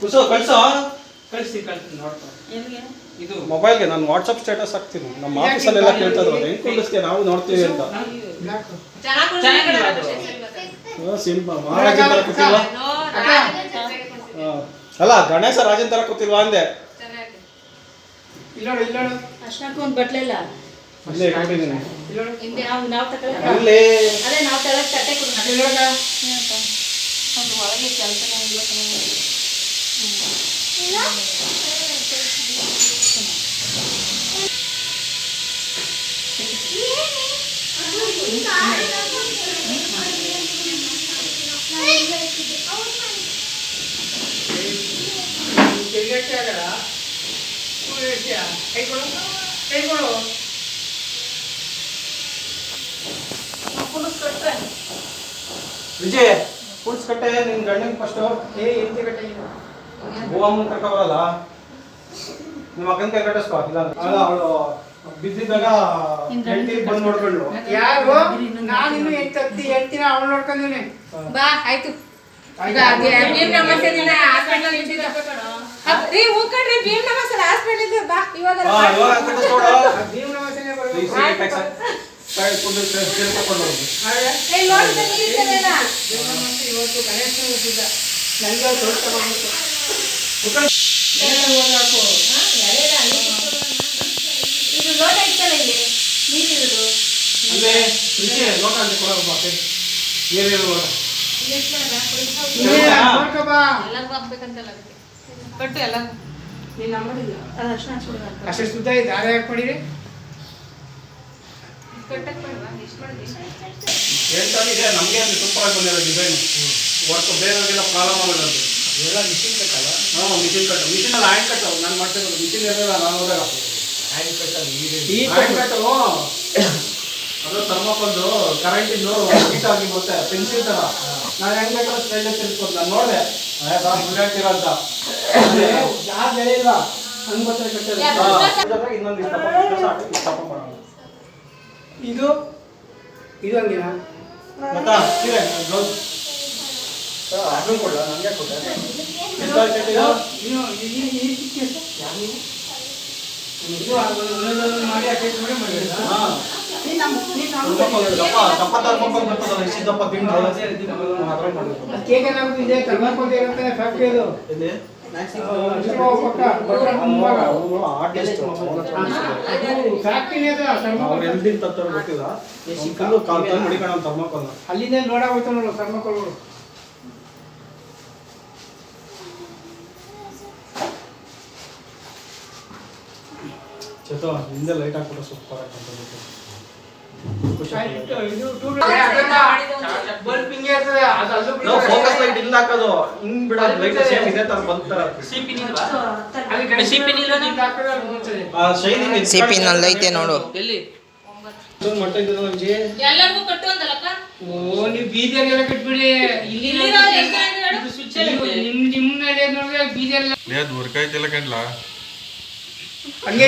ಕುಸೋ ಕಳ್ಸೋ ಕಳಿಸಿ ನೋಡ್ತಾ ಇದು ಮೊಬೈಲ್ಗೆ ನಾನು ವಾಟ್ಸಪ್ ಸ್ಟೇಟಸ್ ಹಾಕ್ತೀನಿ. ನಮ್ಮ ಆಫೀಸಲ್ಲೆಲ್ಲ ಕೇಳ್ತಾ ಇದ್ರು ಹೆಂಗೆ ಕುಳಿಸ್ತೀಯ ನಾವು ನೋಡ್ತೀವಿ ಅಂತ. ಸಿಂಪಲ್ ಮಹಾರಾಜನ್ ತರ ಕೂತಿಲ್ವಾ? ಅಲ್ಲ ಗಣೇಶ ರಾಜನ್ ತರ ಕೂತಿಲ್ವಾ ಅಂದೆ. ಅಷ್ಟಕ್ಕೂ ಒಂದು ಬಟ್ಲಿಲ್ಲ ಅಲ್ಲೇ ಕೊಟ್ಟಿದ್ದೀನಿ. ನಾವು ತಗೊಳ್ಳಿ ಅಲ್ಲೇ ಅದೇ ನಾವು ತಗೊಳ್ಳಿ ತಟ್ಟೆ ಕೊಡ್ತೀವಿ. ಒಂದು ಒಳಗೆ ಕೆಲಸನೇ ಇಲ್ಲ. ವಿಜಯ್ ಪುಲ್ಸ್ ಕಟ್ಟೆ ನಿನ್ ಗಂಡನ್ ಫಸ್ಟ್ ಎಂತಿ ಕಟ್ಟೆ ಗೋವಮ್ಮನ ಕರ್ಕ ಬರಲ್ಲ ನಿಮ್ಮ ಅಕ್ಕನ ಕೈ ಕಟ್ಟಿಸ್ಕೋ. ಇಲ್ಲ ಅಲ್ಲ ಅವಳು ಬಿದ್ದಿದ್ದಾಗ ಹೆಂಡತಿ ಬಂದು ನೋಡ್ಕೊಂಡು ಯಾರು ನಾನು ಇನ್ನು ಹೆಂಡ್ತಿನ ಅವಳು ನೋಡ್ಕೊಂಡಿನಿ. ಬಾ ಆಯ್ತು. ಈಗ ಭೀಮ್ ನಮಸ್ತೆ ದಿನ ಹಾಸ್ಪಿಟಲ್ ಇದ್ದಿದ್ದ ರೀ ಹೋಗ್ಕಡ್ರಿ. ಭೀಮ್ ನಮಸ್ತೆ ಹಾಸ್ಪಿಟಲ್ ಇದ್ದ ಬಾ ಇವಾಗ ಭೀಮ್ ನಮಸ್ತೆನೇ ಬರೋದು. ಇವತ್ತು ಗಣೇಶನ ಇದ್ದಿದ್ದ ನನಗೆ ತೋಟ ತಗೊಂಡು ಇದು ಲೋಟ ಇತ್ತಲ್ಲ ಇಲ್ಲಿ ನೀರಿರೋದು ಅಲ್ಲೇ ವಿಜಯ್ ಲೋಟ ಅಂತ ಕೊಡೋದು ಏನೇನು ಲೋಟ ಎಲ್ಲರಿಗೂ ಹಾಕ್ಬೇಕಂತಲ್ಲ ಅದಕ್ಕೆ ಕಟ್ಟು ಎಲ್ಲ ನೀನು ನಂಬರಿಲ್ಲ ಅದು ಅಷ್ಟು ಹಾಕ್ಬಿಡೋದು. ಅಷ್ಟು ಸುದ್ದ ದಾರ ಹಾಕ್ಬಿಡಿರಿ. ಕಟ್ಟಕ್ಕೆ ಬೇಡವಾ? ಎಷ್ಟು ಮಾಡಿದ್ವಿ ಹೇಳ್ತಾಗಿದೆ ನಮಗೆ ಅದು ಸೂಪರ್ ಆಗಿ ಬಂದಿರೋ ಡಿಸೈನ್ ವರ್ಕ್ ಬೇರೆಯವರಿಗೆಲ್ಲ ಪ್ರಾಬ್ಲಮ್ ಆಗೋದು. ಇವೆಲ್ಲ ಮಿಷಿನ್ ಕಟ್ಟಲ್ಲ. ಮಿಷಿನ್ ಕಟ್ಟು ಮಿಷಿನಲ್ಲಿ ಹ್ಯಾಂಡ್ ಕಟ್ಟು ನಾನು ಮಾಡ್ತಿರೋದು ಮಿಷಿನ್ ಇರೋಲ್ಲ. ನಾನು ಹೋದಾಗ ಹ್ಯಾಂಡ್ ಕಟ್ಟಲ್ಲ ಹ್ಯಾಂಡ್ ಕಟ್ಟು ಅದು ಥರ್ಮಾಕೋಲ್ದು ಕರೆಂಟಿಂದು ಹೀಟ್ ಆಗಿ ಬರುತ್ತೆ ಪೆನ್ಸಿಲ್ ಥರ. ನಾನು ಹೆಂಗೆ ಬೇಕಾದ್ರೆ ಸ್ಟೈಲ್ ತಿರ್ಸ್ಬೋದು. ನಾನು ನೋಡಿದೆ ಬುಲೆಟಿರೋ ಅಂತ ಯಾರು ಬೆಳೆಯಿಲ್ವಾ ಹಂಗೆ ಬರ್ತಾರೆ ಕಟ್ಟೆ ಇನ್ನೊಂದು ಇಷ್ಟಪ್ಪ ಮಾಡೋಣ. ಇದು ಇದು ಹಂಗಿನ ಮತ್ತ ಸೀರೆ ಬ್ಲೌಸ್ ಅದನ್ನು ಕೊಡ ನನಗೆ ಕೊಟ್ಟೆ ಮಾಡಿ ಅಟ್ಯಾಚ್ ಮಾಡಿ ಮಾಡಿಲ್ಲ. ದಪ್ಪ ತರ್ಮಕೋಲ್ ಬರ್ತದಲ್ಲ ಇಷ್ಟು ದಪ್ಪ ತಿಂಗಳು ಅದ್ರಾಗ ಮಾಡಿದ್ರು. ಕೇಕ್ ಏನಾಗುತ್ತೆ ಇದೆ ಥರ್ಮಾಕೋಲ್ ಇರುತ್ತೆ ಫ್ಯಾಕ್ಟ್ರಿ ಅದು. ಎಲ್ಲಿ ಫ್ಯಾಕ್ಟ್ರಿನೇ ಅದು ಥರ್ಮಾಕೋಲ್. ಎಲ್ಲಿಂದ ತರ್ತಾರೋ ಗೊತ್ತಿಲ್ಲ. ಮಡಿಕೋಣ ಥರ್ಮಾಕೋಲ್ ಅಲ್ಲಿಂದ ನೋಡಾಗೋಯ್ತು ನೋಡು ಥರ್ಮಾಕೋಲ್ಗಳು. ಚೇತೋ ಹಿಂದೆ ಲೈಟ್ ಹಾಕ್ಬಿಟ್ಟು ಸೂಪರ್ ಆಗ್ತದೆ. ಫೋಕಸ್ ಲೈಟ್ ಇಲ್ಲ ಹಾಕೋದು ಹಿಂಗ್ ಬಿಡೋದು ಲೈಟ್ ಸೇಮ್ ಇದೇ ತರ ಬಂತ. ಸಿಪಿ ನಲ್ಲಿ ಐತೆ ನೋಡು. ಎಲ್ಲಿ ಮಾಡ್ತಾ ಇದ್ದಲ್ಲ ವಿಜಯ್ ಎಲ್ಲರಿಗೂ ಕಟ್ಟು ಅಂದಲ್ಲಕ್ಕ. ಓ ನೀವು ಬೀದಿಯರಿಗೆಲ್ಲ ಕಟ್ಬಿಡಿ. ನಿಮ್ಮ ನಡೆಯೋದು ನೋಡಿದ್ರೆ ಬೀದಿಯಲ್ಲ ದುರ್ಗಾಯ್ತಿಲ್ಲ ಕಂಡ್ಲಾ. ಹಂಗೆ